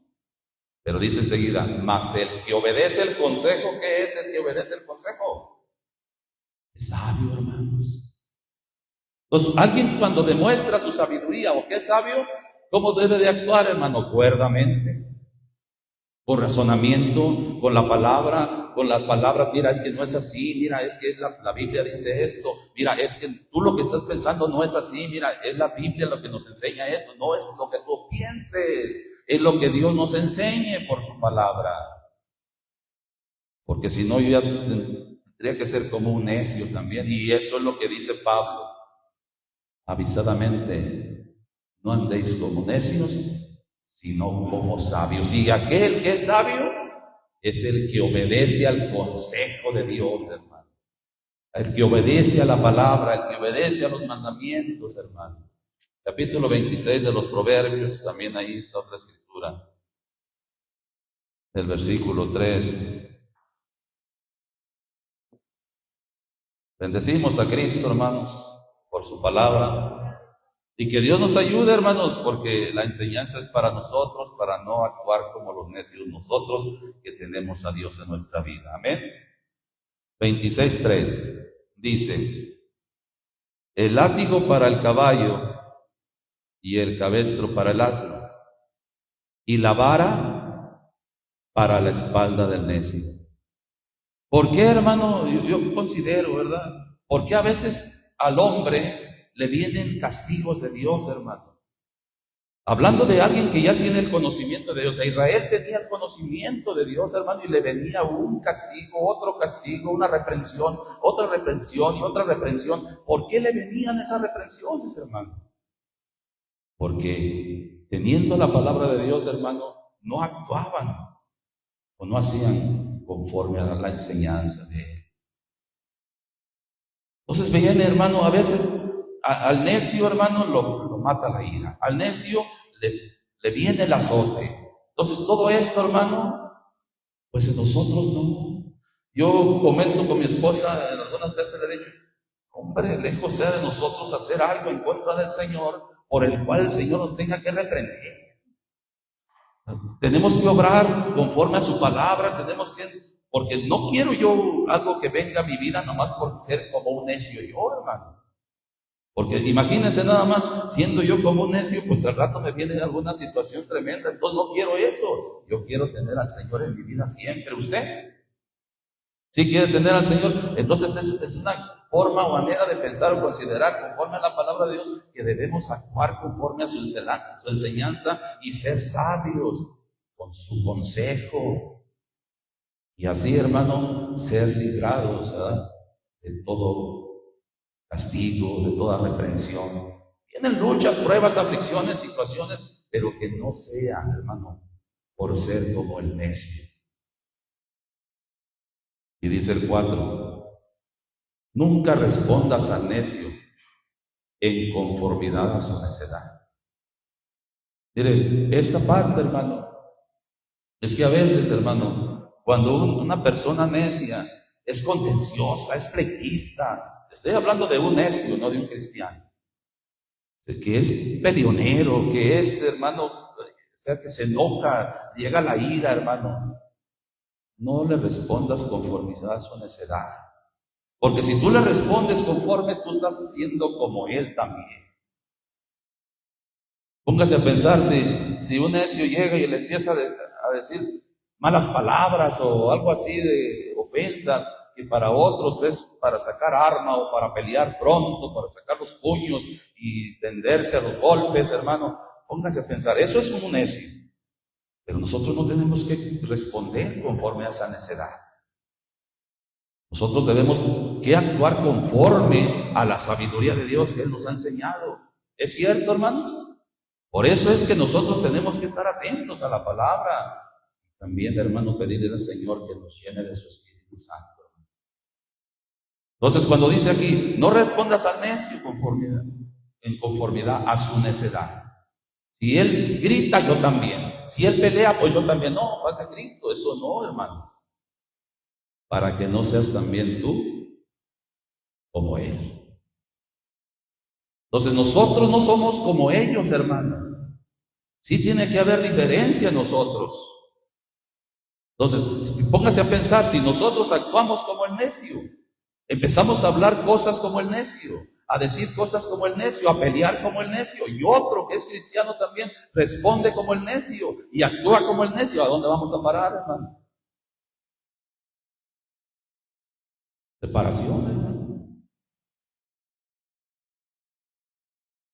pero dice enseguida, mas el que obedece el consejo, ¿qué es el que obedece el consejo? Es sabio, hermanos. Entonces, alguien cuando demuestra su sabiduría o que es sabio, ¿cómo debe de actuar, hermano? Cuerdamente, con razonamiento, con la palabra, con las palabras. Mira, es que no es así, mira, es que la Biblia dice esto, mira, es que tú lo que estás pensando no es así, mira, es la Biblia lo que nos enseña esto, no es lo que tú pienses, es lo que Dios nos enseñe por su palabra. Porque si no, yo ya tendría que ser como un necio también, y eso es lo que dice Pablo, avisadamente, no andéis como necios, sino como sabios. Y aquel que es sabio es el que obedece al consejo de Dios, hermano. El que obedece a la palabra, el que obedece a los mandamientos, hermano. Capítulo 26 de los Proverbios, también ahí está otra escritura. El versículo 3. Bendecimos a Cristo, hermanos, por su palabra. Y que Dios nos ayude, hermanos, porque la enseñanza es para nosotros, para no actuar como los necios nosotros que tenemos a Dios en nuestra vida. Amén. 26:3 dice, el látigo para el caballo y el cabestro para el asno, y la vara para la espalda del necio. ¿Por qué, hermano? Yo considero, ¿verdad? Porque a veces al hombre le vienen castigos de Dios, hermano. Hablando de alguien que ya tiene el conocimiento de Dios. A Israel tenía el conocimiento de Dios, hermano, y le venía un castigo, otro castigo, una reprensión, otra reprensión y otra reprensión. ¿Por qué le venían esas reprensiones, hermano? Porque teniendo la palabra de Dios, hermano, no actuaban o no hacían conforme a la enseñanza de Él. Entonces veían, hermano, a veces al necio, hermano, lo mata la ira. Al necio le viene el azote. Entonces todo esto, hermano, pues en nosotros no. Yo comento con mi esposa, algunas veces le he dicho, hombre, lejos sea de nosotros hacer algo en contra del Señor, por el cual el Señor nos tenga que reprender. Tenemos que obrar conforme a su palabra, porque no quiero yo algo que venga a mi vida nomás por ser como un necio yo, hermano. Porque imagínense nada más, siendo yo como un necio, pues al rato me viene alguna situación tremenda, entonces no quiero eso. Yo quiero tener al Señor en mi vida siempre. ¿Usted? ¿Sí quiere tener al Señor? Entonces es una forma o manera de pensar o considerar conforme a la palabra de Dios que debemos actuar conforme a su enseñanza y ser sabios con su consejo. Y así, hermano, ser librados, ¿verdad?, de todo castigo, de toda reprensión. Tienen luchas, pruebas, aflicciones, situaciones, pero que no sea, hermano, por ser como el necio. Y dice el 4, nunca respondas al necio en conformidad a su necedad. Mire, esta parte, hermano, es que a veces, hermano, cuando una persona necia es contenciosa, es pleitista, estoy hablando de un necio, no de un cristiano, que es peleonero, que es, hermano, o sea, que se enoja, llega la ira, hermano, no le respondas conformidad a su necedad. Porque si tú le respondes conforme, tú estás siendo como él también. Póngase a pensar, si un necio llega y le empieza a decir malas palabras o algo así de ofensas, que para otros es para sacar arma o para pelear pronto, para sacar los puños y tenderse a los golpes, hermano. Póngase a pensar, eso es un necio. Pero nosotros no tenemos que responder conforme a esa necedad. Nosotros debemos que actuar conforme a la sabiduría de Dios que Él nos ha enseñado. ¿Es cierto, hermanos? Por eso es que nosotros tenemos que estar atentos a la palabra. También, hermano, pedirle al Señor que nos llene de su Espíritu Santo. Entonces, cuando dice aquí, no respondas al necio en conformidad a su necedad. Si él grita, yo también. Si él pelea, pues yo también. No, paz de Cristo, eso no, hermanos. Para que no seas también tú como él. Entonces nosotros no somos como ellos, hermano. Sí tiene que haber diferencia en nosotros. Entonces, póngase a pensar, si nosotros actuamos como el necio, empezamos a hablar cosas como el necio, a decir cosas como el necio, a pelear como el necio, y otro que es cristiano también responde como el necio y actúa como el necio, ¿a dónde vamos a parar, hermano? Separación, hermano.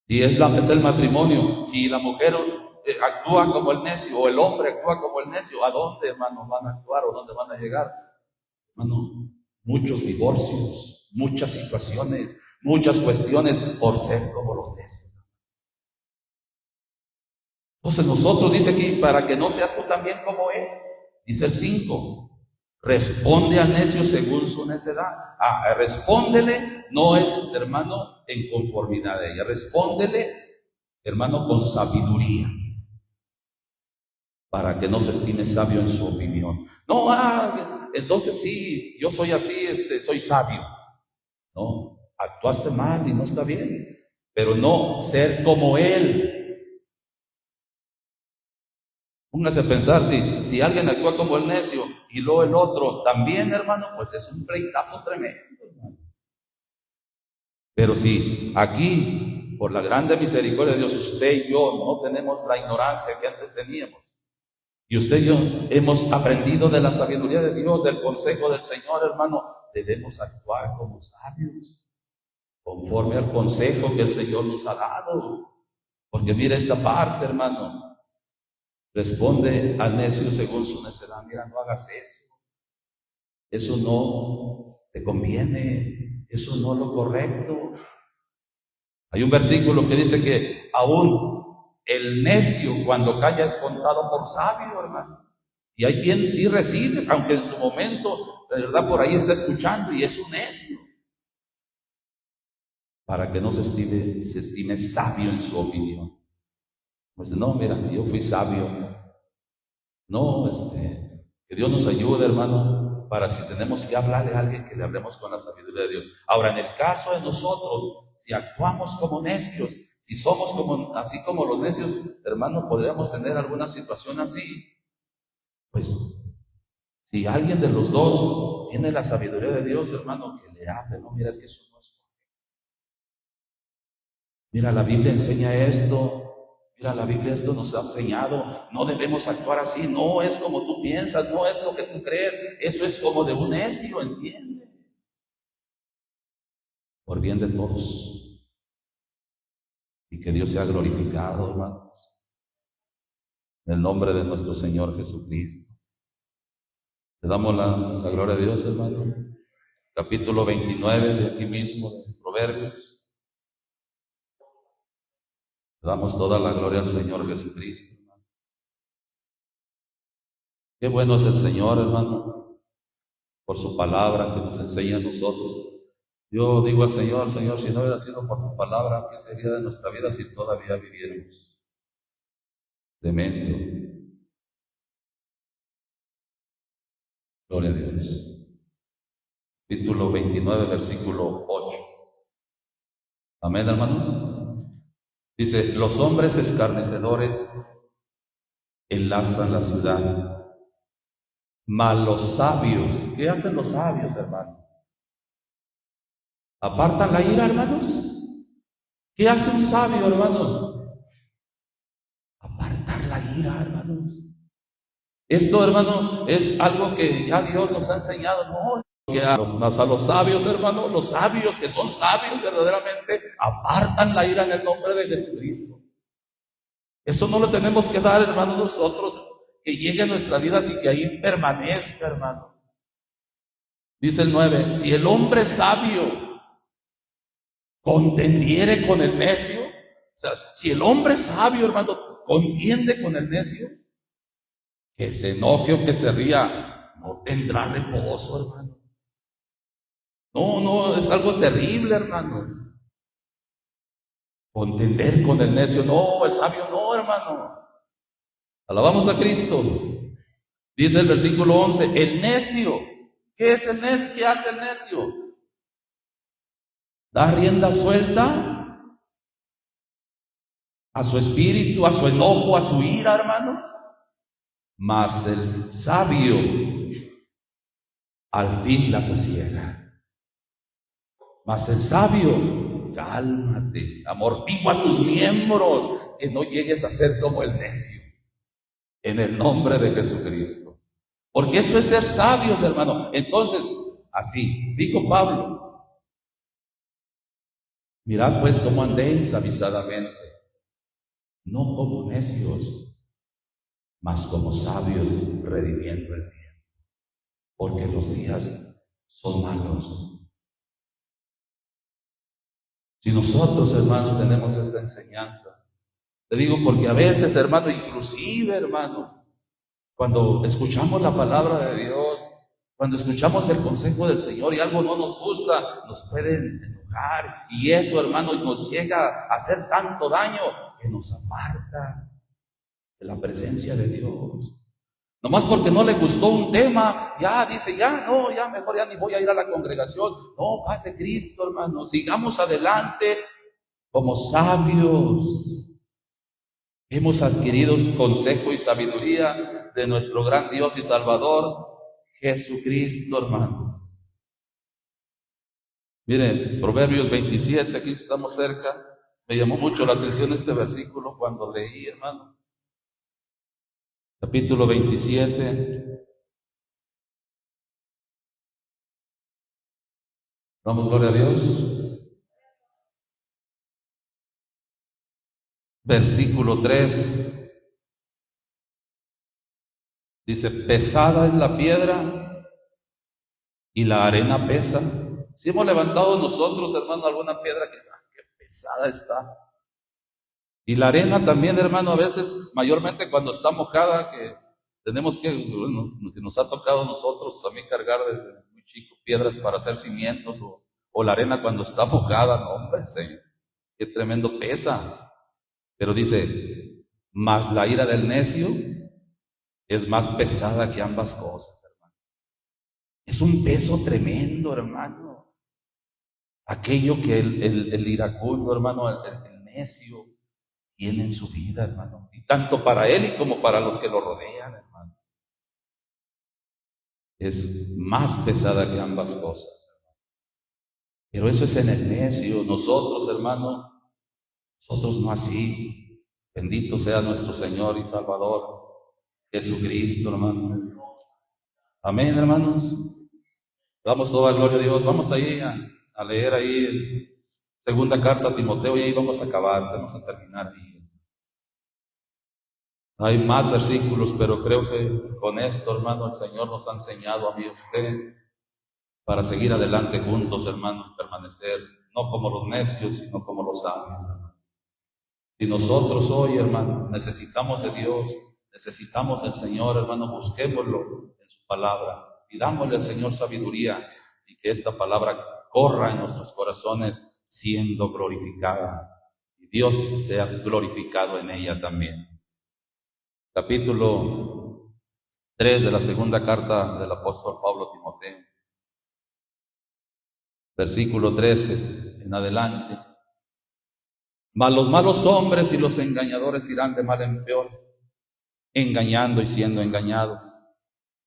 Si es el matrimonio, si la mujer actúa como el necio o el hombre actúa como el necio, ¿a dónde, hermanos, van a actuar o dónde van a llegar? Hermano, muchos divorcios, muchas situaciones, muchas cuestiones por ser como los necios. Entonces nosotros, dice aquí, para que no seas tú también como él, dice el 5, responde al necio según su necedad. Respóndele, no es, hermano, en conformidad a ella. Respóndele, hermano, con sabiduría, para que no se estime sabio en su opinión. No, entonces sí, yo soy así, soy sabio. No, actuaste mal y no está bien, pero no ser como él. Póngase a pensar, si alguien actúa como el necio y luego el otro también, hermano, pues es un pleitazo tremendo, hermano. Pero si aquí, por la grande misericordia de Dios, usted y yo no tenemos la ignorancia que antes teníamos, y usted y yo hemos aprendido de la sabiduría de Dios, del consejo del Señor, hermano, debemos actuar como sabios, conforme al consejo que el Señor nos ha dado. Porque mira esta parte, hermano. Responde al necio según su necedad. Mira, no hagas eso. Eso no te conviene. Eso no es lo correcto. Hay un versículo que dice que aún el necio cuando calla es contado por sabio, hermano. Y hay quien sí recibe, aunque en su momento, de verdad, por ahí está escuchando y es un necio. Para que no se estime sabio en su opinión. Pues no, mira, yo fui sabio. No, que Dios nos ayude, hermano, para si tenemos que hablarle a alguien, que le hablemos con la sabiduría de Dios. Ahora, en el caso de nosotros, si actuamos como necios, si somos así como los necios, hermano, podríamos tener alguna situación así. Pues, si alguien de los dos tiene la sabiduría de Dios, hermano, que le hable. No, mira, es que eso no es. Mira, la Biblia enseña esto. Mira, la Biblia esto nos ha enseñado. No debemos actuar así. No es como tú piensas, no es lo que tú crees. Eso es como de un necio, ¿entiende? Por bien de todos. Y que Dios sea glorificado, hermanos. En el nombre de nuestro Señor Jesucristo. Le damos la gloria a Dios, hermano. Capítulo 29 de aquí mismo, de Proverbios. Le damos toda la gloria al Señor Jesucristo, hermano. Qué bueno es el Señor, hermano, por su palabra que nos enseña a nosotros. Yo digo al Señor, Señor, si no hubiera sido por tu palabra, ¿qué sería de nuestra vida si todavía viviéramos? Tremendo. Gloria a Dios. Capítulo 29, versículo 8. Amén, hermanos. Dice, los hombres escarnecedores enlazan la ciudad, mas los sabios, ¿qué hacen los sabios, hermano? ¿Apartan la ira, hermanos? ¿Qué hace un sabio, hermanos? Apartar la ira, hermanos. Esto, hermano, es algo que ya Dios nos ha enseñado, no, que a los sabios, hermano, los sabios que son sabios verdaderamente, apartan la ira en el nombre de Jesucristo. Eso no lo tenemos que dar, hermano, nosotros, que llegue a nuestra vida y que ahí permanezca, hermano. Dice el 9, si el hombre sabio contendiere con el necio, o sea, si el hombre sabio, hermano, contiende con el necio, que se enoje o que se ría, no tendrá reposo, hermano. No, es algo terrible, hermanos. Contender con el necio, no, el sabio no, hermano. Alabamos a Cristo. Dice el versículo 11, el necio, ¿qué es el necio? ¿Qué hace el necio? Da rienda suelta a su espíritu, a su enojo, a su ira, hermanos. Mas el sabio al fin la sosiega. Mas el sabio, cálmate, amortigua tus miembros, que no llegues a ser como el necio, en el nombre de Jesucristo. Porque eso es ser sabios, hermano. Entonces, así, dijo Pablo, mirad pues cómo andéis avisadamente, no como necios, mas como sabios, redimiendo el tiempo, porque los días son malos. Si nosotros, hermanos, tenemos esta enseñanza, te digo porque a veces, hermano, inclusive, hermanos, cuando escuchamos la palabra de Dios, cuando escuchamos el consejo del Señor y algo no nos gusta, nos pueden enojar, y eso, hermano, nos llega a hacer tanto daño que nos aparta de la presencia de Dios. Nomás porque no le gustó un tema, ya dice, ya no, ya mejor ya ni voy a ir a la congregación. No, paz de Cristo, hermano, sigamos adelante como sabios. Hemos adquirido consejo y sabiduría de nuestro gran Dios y Salvador, Jesucristo, hermanos. Miren, Proverbios 27, aquí estamos cerca. Me llamó mucho la atención este versículo cuando leí, hermano. Capítulo 27. Damos gloria a Dios. Versículo 3. Dice, pesada es la piedra y la arena pesa. Si hemos levantado nosotros, hermano, alguna piedra que pesada está. Y la arena también, hermano, a veces, mayormente cuando está mojada, que tenemos que nos ha tocado a nosotros, a mí cargar desde muy chico piedras para hacer cimientos, o la arena cuando está mojada, no, hombre, Señor, qué tremendo pesa. Pero dice, mas la ira del necio es más pesada que ambas cosas, hermano. Es un peso tremendo, hermano. Aquello que el iracundo, hermano, el necio tiene en su vida, hermano. Y tanto para él y como para los que lo rodean, hermano. Es más pesada que ambas cosas. Pero eso es en el necio. Nosotros, hermano, nosotros no así. Bendito sea nuestro Señor y Salvador Jesucristo, hermano. Amén, hermanos. Damos toda gloria a Dios. Vamos ahí a leer ahí segunda carta a Timoteo y ahí vamos a acabar, vamos a terminar ahí. Hay más versículos, pero creo que con esto, hermano, el Señor nos ha enseñado a mí y a usted para seguir adelante juntos, hermano, y permanecer, no como los necios, sino como los sabios. Si nosotros hoy, hermano, necesitamos de Dios, necesitamos del Señor, hermano, busquémoslo en su palabra, pidámosle al Señor sabiduría y que esta palabra corra en nuestros corazones siendo glorificada y Dios sea glorificado en ella también. Capítulo 3 de la segunda carta del apóstol Pablo a Timoteo, versículo 13 en adelante. Mas los malos hombres y los engañadores irán de mal en peor, engañando y siendo engañados.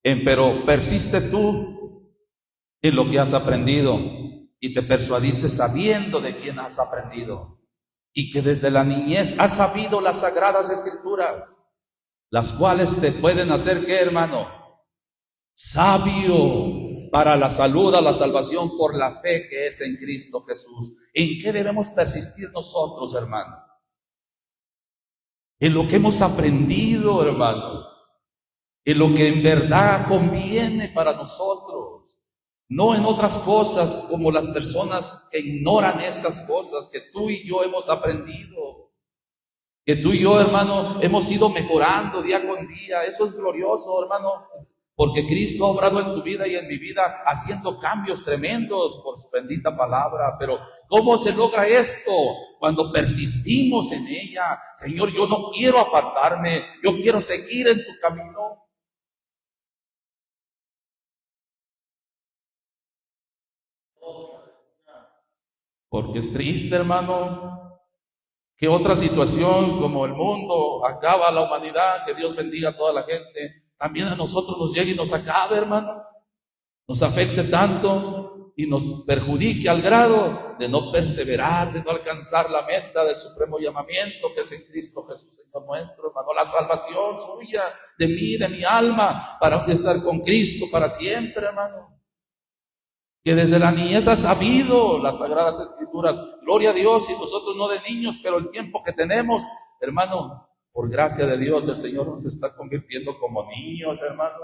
Pero persiste tú en lo que has aprendido y te persuadiste sabiendo de quién has aprendido y que desde la niñez has sabido las sagradas escrituras, las cuales te pueden hacer, ¿qué, hermano? Sabio para la salud, a la salvación por la fe que es en Cristo Jesús. ¿En qué debemos persistir nosotros, hermano? En lo que hemos aprendido, hermanos. En lo que en verdad conviene para nosotros. No en otras cosas como las personas que ignoran estas cosas que tú y yo hemos aprendido. Que tú y yo, hermano, hemos ido mejorando día con día. Eso es glorioso, hermano. Porque Cristo ha obrado en tu vida y en mi vida haciendo cambios tremendos por su bendita palabra. Pero ¿cómo se logra esto? Cuando persistimos en ella. Señor, yo no quiero apartarme, yo quiero seguir en tu camino. Porque es triste, hermano, que otra situación como el mundo acaba a la humanidad, que Dios bendiga a toda la gente, también a nosotros nos llegue y nos acabe, hermano, nos afecte tanto y nos perjudique al grado de no perseverar, de no alcanzar la meta del supremo llamamiento que es en Cristo Jesús, Señor nuestro, hermano, la salvación suya, de mí, de mi alma, para estar con Cristo para siempre, hermano. Que desde la niñez has sabido las sagradas escrituras. Gloria a Dios, y nosotros no de niños, pero el tiempo que tenemos, hermano, por gracia de Dios, el Señor nos está convirtiendo como niños, hermano.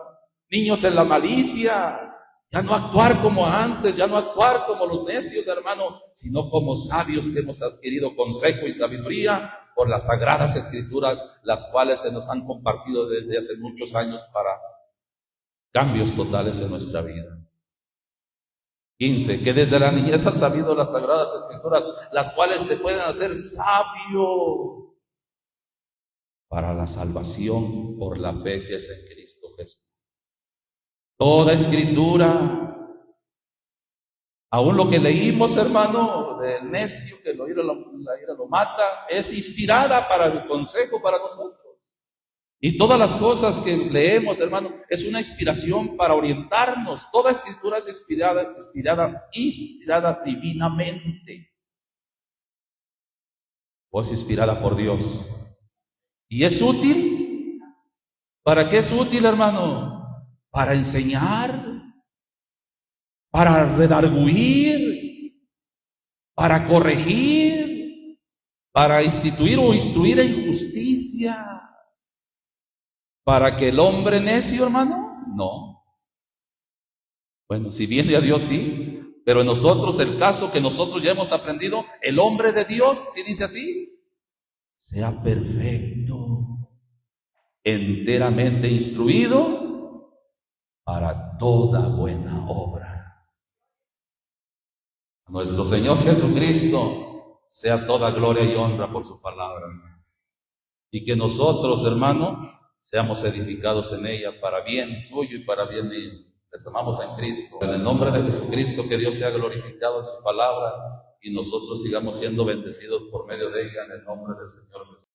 Niños en la malicia. Ya no actuar como antes, ya no actuar como los necios, hermano, sino como sabios que hemos adquirido consejo y sabiduría por las sagradas escrituras, las cuales se nos han compartido desde hace muchos años para cambios totales en nuestra vida. 15, que desde la niñez has sabido las sagradas escrituras, las cuales te pueden hacer sabio para la salvación por la fe que es en Cristo Jesús. Toda escritura, aún lo que leímos, hermano, del necio que la ira lo mata, es inspirada para el consejo para nosotros. Y todas las cosas que leemos, hermano, es una inspiración para orientarnos. Toda escritura es inspirada divinamente. O es inspirada por Dios. ¿Y es útil? ¿Para qué es útil, hermano? Para enseñar, para redarguir, para corregir, para instituir o instruir en justicia. ¿Para que el hombre necio, hermano? No. Bueno, si viene a Dios, sí. Pero en nosotros, el caso que nosotros ya hemos aprendido, el hombre de Dios, si dice así, sea perfecto, enteramente instruido para toda buena obra. A nuestro Señor Jesucristo sea toda gloria y honra por su palabra. y que nosotros, hermano, seamos edificados en ella para bien suyo y para bien mío. Les amamos en Cristo. En el nombre de Jesucristo, que Dios sea glorificado en su palabra y nosotros sigamos siendo bendecidos por medio de ella en el nombre del Señor Jesús.